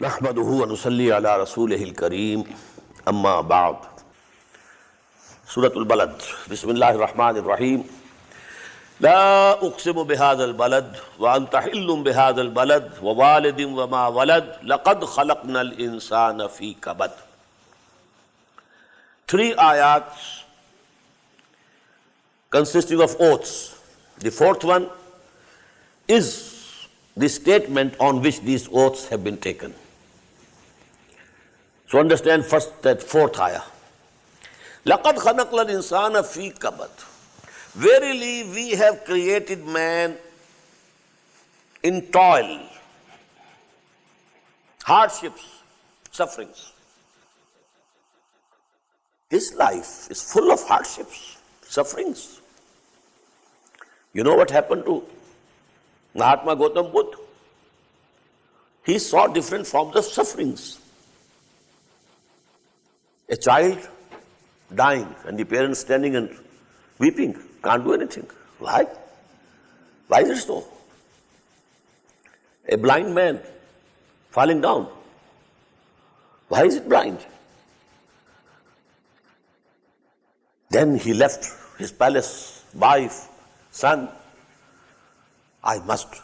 नहमदुहु व नुसल्ली अला रसूलिहिल करीम अम्मा बाद। सूरतुल बलद। बिस्मिल्लाहिर रहमानिर रहीम। ला उक़्सिमु बिहाज़ल बलद व अंता हिल्लुम बिहाज़ल बलद व वालिदिन व मा वलद लक़द ख़लक़नल इंसान फ़ी कबद। 3 ayats consisting of oaths. The 4th one is the statement on which these oaths have been taken. So understand first that 4th ayah. لَقَدْ خَلَقْنَا الْإِنسَانَ فِي كَبَدٍ. Verily we have created man in toil, hardships, sufferings. This life is full of hardships, sufferings. You know what happened to Mahatma Gautam Buddha? He saw different forms of sufferings. A child dying and the parents standing and weeping, can't do anything. Why? Why is it so? A blind man falling down. Why is it blind? Then he left his palace, wife, son. I must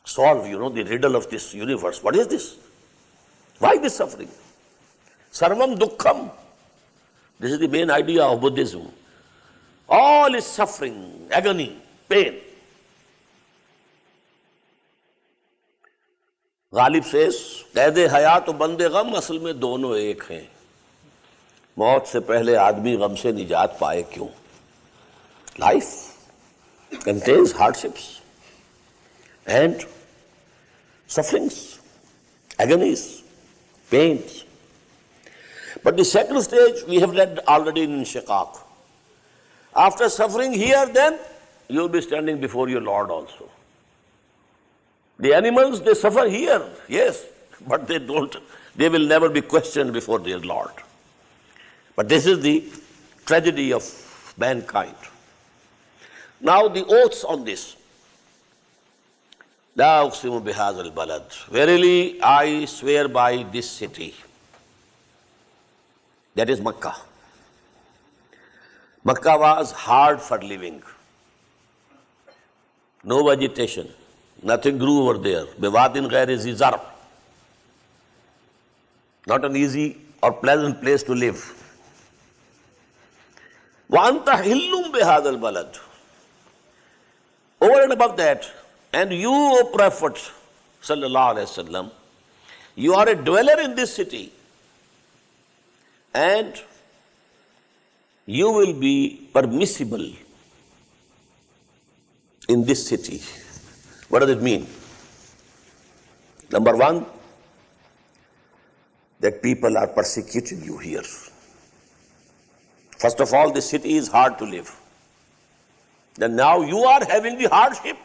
solve, the riddle of this universe. What is this? Why this suffering? Sarvam dukkham. This is the main idea of Buddhism. All is suffering, agony, pain. Ghalib says, Qaide hayat o bande gham asal mein dono ek hain. मौत से पहले आदमी गम से निजात पाए क्यों? Life contains hardships and sufferings, agonies, pains. But the second stage we have read already in Shiqaq. After suffering here, then you will be standing before your Lord also. The animals, they suffer here, yes, but they will never be questioned before their Lord. But this is the tragedy of mankind. Now the oaths on this. La uqsimu bihazal balad. Verily I swear by this city. That is Makkah. Makkah was hard for living. No vegetation. Nothing grew over there. Biwadin ghairi zi zarb. Not an easy or pleasant place to live. Wa anta hillum bihadal balad. Over and above that, and you, O Prophet sallallahu alaihi wasallam, you are a dweller in this city, and you will be permissible in this city. What does it mean? Number 1, that people are persecuting you here. First of all, this city is hard to live. Then now you are having the hardship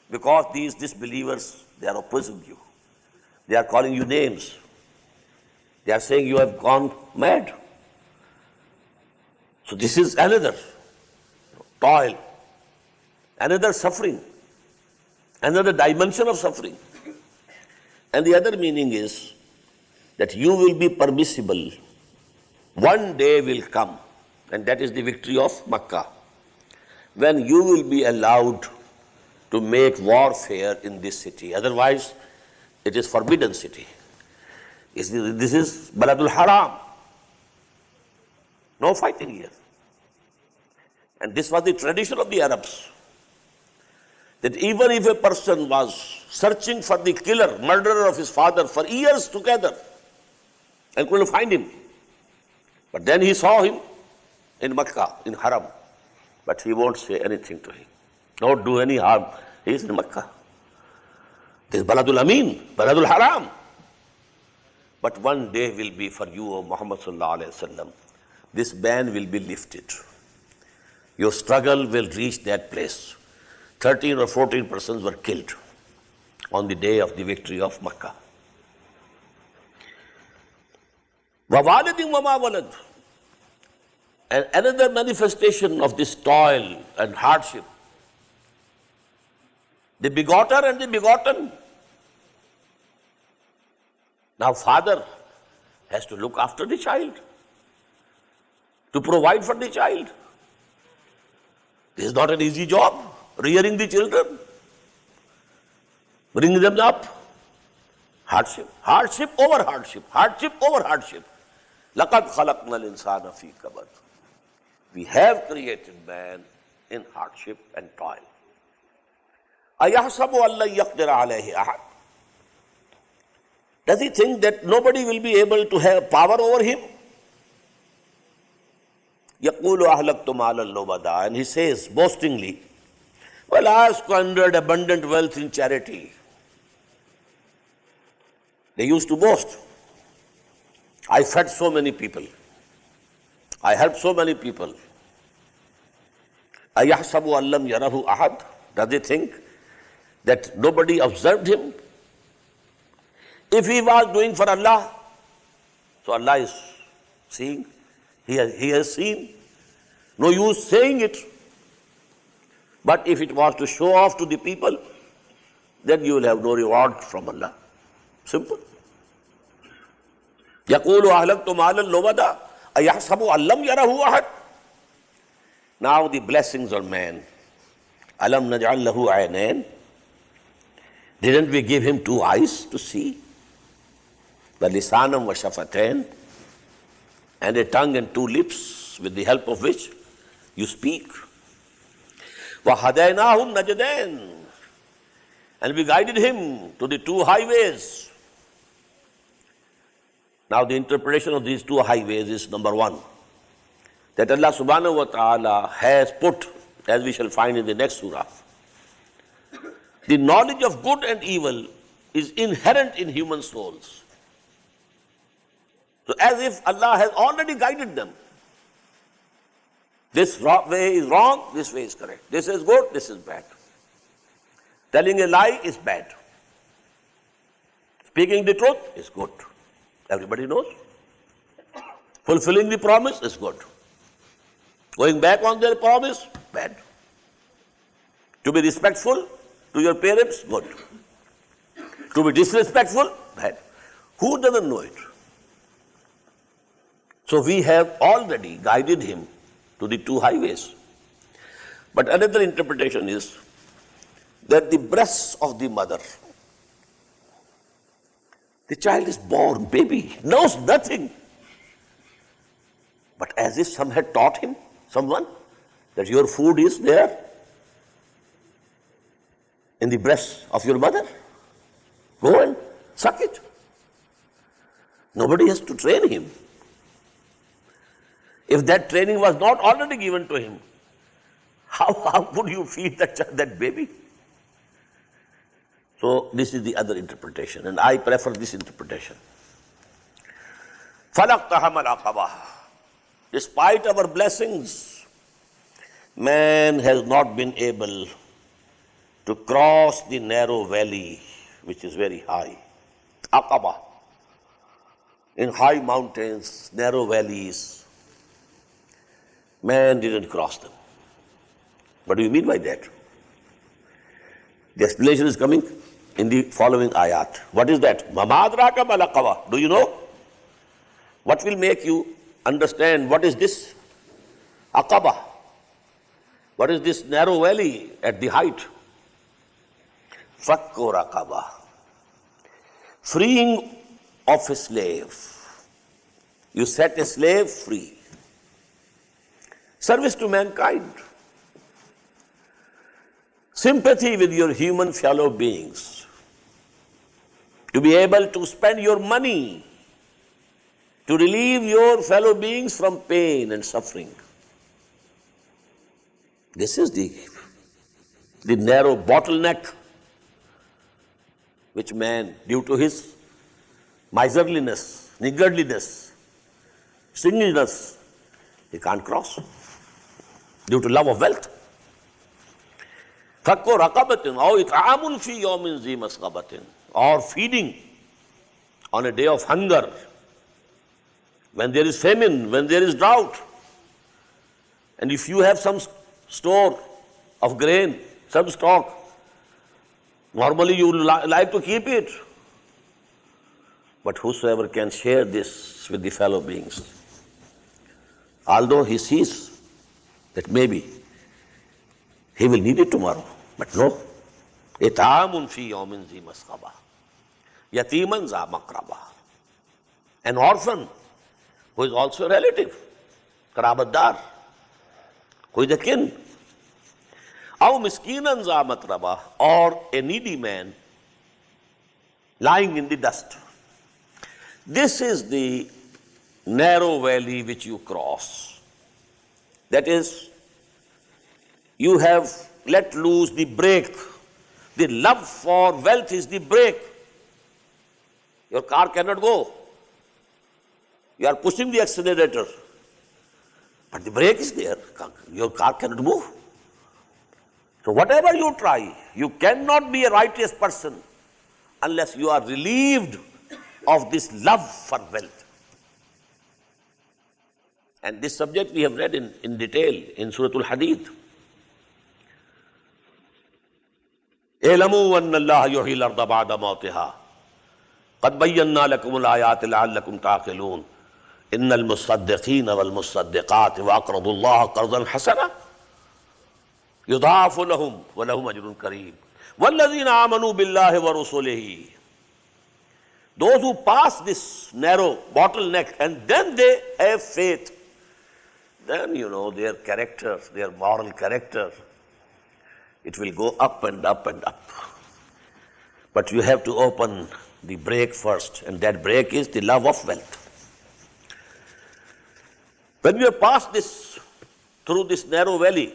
because these disbelievers, they are opposing you. They are calling you names. They are saying you have gone mad. So this is another toil, another suffering, another dimension of suffering. And the other meaning is that you will be permissible. One day will come, and that is the victory of Makkah, when you will be allowed to make warfare in this city. Otherwise, it is forbidden city. This is Baladul Haram. No fighting here. And this was the tradition of the Arabs, that even if a person was searching for the killer, murderer of his father for years together and couldn't find him, but then he saw him in Makkah, in Haram, but he won't say anything to him. Don't do any harm. He is in Makkah. This is Baladul Amin, Baladul Haram. But one day will be for you, O Muhammad sallallahu alaihi wasallam. This ban will be lifted. Your struggle will reach that place. 13 or 14 persons were killed on the day of the victory of Makkah. وَوَالِدٍ وَمَا وَلَدٍ. And another manifestation of this toil and hardship. The begotter and the begotten. Now father has to look after the child, to provide for the child. This is not an easy job, rearing the children, bringing them up. Hardship, hardship over hardship, hardship over hardship. لَقَدْ خَلَقْنَا الْإِنسَانَ فِي كَبَدٍ. We have created man in hardship and toil. أَيَحْسَبُ أَن لَّن يَقْدِرَ عَلَيْهِ أَحَدٌ. Does he think that nobody will be able to have power over him? يَقُولُ أَهْلَكْتُ مَالًا لُبَدًا. And he says boastingly, well, I have squandered abundant wealth in charity. They used to boast. I fed so many people. I helped so many people. أَيَحْسَبُ أَن لَّمْ يَرَهُ أَحَدٌ. Does he think that nobody observed him? If he was doing for Allah, so Allah is seeing. He has seen. No use saying it. But if it was to show off to the people, then you will have no reward from Allah. Simple. يَقُولُ أَهْلَكْتُ مَالًا لُبَدًا أَيَحْسَبُ أَن لَّمْ يَرَهُ أَحَدٌ. Now the blessings on man. أَلَمْ نَجْعَل لَهُ عَيْنَيْنِ. Didn't we give him two eyes to see? وَلِسَانًا وَشَفَتَيْنِ. And a tongue and two lips, with the help of which you speak. وَهَدَيْنَاهُ النَّجْدَيْنِ. And we guided him to the two highways. Now the interpretation of these two highways is number one, that Allah subhanahu wa ta'ala has put, as we shall find in the next surah, the knowledge of good and evil is inherent in human souls. So as if Allah has already guided them. This way is wrong, this way is correct. This is good, this is bad. Telling a lie is bad. Speaking the truth is good. Everybody knows. Fulfilling the promise is good. Going back on their promise, bad. To be respectful to your parents, good. To be disrespectful, bad. Who doesn't know it? So we have already guided him to the two highways. But another interpretation is that the breasts of the mother, the child is born, baby, knows nothing. But as if some had taught him, someone, that your food is there in the breast of your mother. Go and suck it. Nobody has to train him. If that training was not already given to him, how could you feed that baby? So this is the other interpretation, and I prefer this interpretation. فَلَقْتَحَمَ الْعَقَبَةَ. Despite our blessings, man has not been able to cross the narrow valley, which is very high. Aqaba. In high mountains, narrow valleys, man didn't cross them. What do you mean by that? The explanation is coming in the following ayat. What is that? مَمَا أَدْرَاكَ مَا الْعَقَبَةُ. Do you know? What will make you understand what is this Aqaba? What is this narrow valley at the height? فَكُّ رَقَبَةٍ. Freeing of a slave. You set a slave free. Service to mankind. Sympathy with your human fellow beings. To be able to spend your money to relieve your fellow beings from pain and suffering. This is the narrow bottleneck which man, due to his miserliness, niggardliness, stinginess, he can't cross due to love of wealth. فَكُّ رَقَبَةٍ أَوْ إِطْعَامٌ فِي يَوْمٍ ذِي مَسْغَبَةٍ. Or feeding on a day of hunger, when there is famine, when there is drought. And if you have some store of grain, some stock, normally you like to keep it. But whosoever can share this with the fellow beings, although he sees that maybe he will need it tomorrow, but no. It'amun fi yawmin zi masghaba, yatiman za maqraba. An orphan who is also a relative, karabatdar, who is a kin. Aw miskinan za matraba, or a needy man lying in the dust. This is the narrow valley which you cross. That is, you have let loose the brake. The love for wealth is the brake. Your car cannot go. You are pushing the accelerator, but the brake is there. Your car cannot move. So whatever you try, you cannot be a righteous person unless you are relieved of this love for wealth. And this subject we have read in detail in Surah Al-Hadid. اعلموا أن الله يحيي الأرض بعد موتها قد بينا لكم الآيات لعلكم تعقلون إن المصدقين والمصدقات وأقرضوا الله قرضا حسنا يضاعف لهم ولهم أجر كريم والذين آمنوا بالله ورسله. Those who pass this narrow bottleneck and then they have faith, then their character, their moral character, it will go up and up and up. But you have to open the brake first, and that brake is the love of wealth. When you have passed through this narrow valley,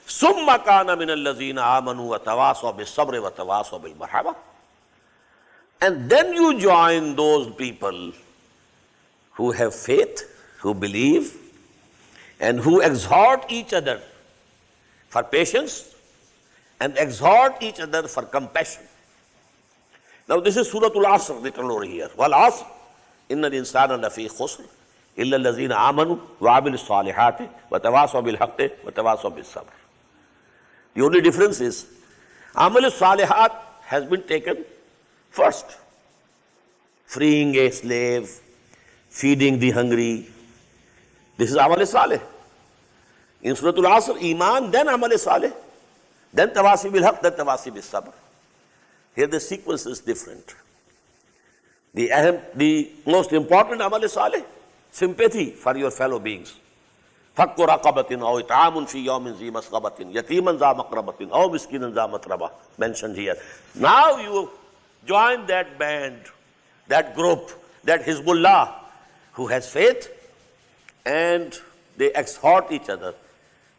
ثُمَّ كَانَ مِنَ الَّذِينَ آمَنُوا وَتَوَاصَوْا بِالصَّبْرِ وَتَوَاصَوْا بِالْمَرْحَمَةِ. And then you join those people who have faith, who believe, and who exhort each other for patience and exhort each other for compassion. Now this is Surah Al-Asr written over here. وَالْعَصْرِ إِنَّ الْإِنسَانَ لَفِي خُسْرٍ إِلَّا الَّذِينَ آمَنُوا وَعَمِلُوا الصَّالِحَاتِ وَتَوَاصَوْا بِالْحَقِّ وَتَوَاصَوْا بِالصَّبْرِ. The only difference is, Amal Salihat has been taken first. Freeing a slave, feeding the hungry. This is Amal Salih. In Surah Al-Asr, Iman, then Amal Salih, then Tawasi bil Haq, then Tawasi bil Sabr. Here the sequence is different. The most important Amal Salih, sympathy for your fellow beings. فَكُّ رَقَبَةٍ أَوْ إِطْعَامٌ فِي يَوْمٍ ذِي مَسْغَبَةٍ يَتِيمًا ذَا مَقْرَبَةٍ أَوْ مِسْكِينًا ذَا مَتْرَبَةٍ, mentioned here. Now you join that band, that group, that Hizbullah, who has faith, and they exhort each other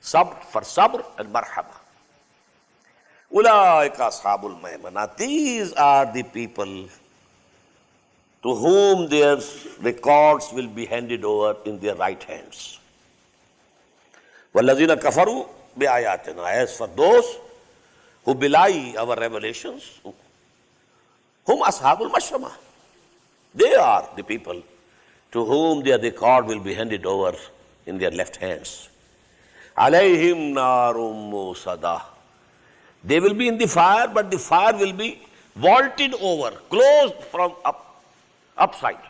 for sabr and marhaba. أُولَٰئِكَ أَصْحَابُ الْمَيْمَنَةِ. These are the people to whom their records will be handed over in their right hands. وَالَّذِينَ كَفَرُوا بِآيَاتِنَا. As for those who belie our revelations, whom ashabul mashama, they are the people to whom their record will be handed over in their left hands. عَلَيْهِمْ نَارٌ مُّوصَدَةٌ. They will be in the fire, but the fire will be vaulted over, closed from upside.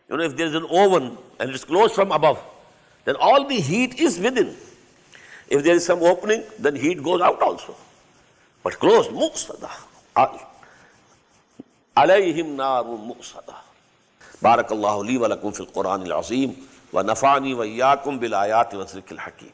If there is an oven and it's closed from above, then all the heat is within. If there is some opening, then heat goes out also. But closed, muqsada. Alayhim narun muqsada. Barakallahu li wa lakum fil Quran al-Azim wa nafa'ani wa iyyakum bil ayati wa dhikril hakim.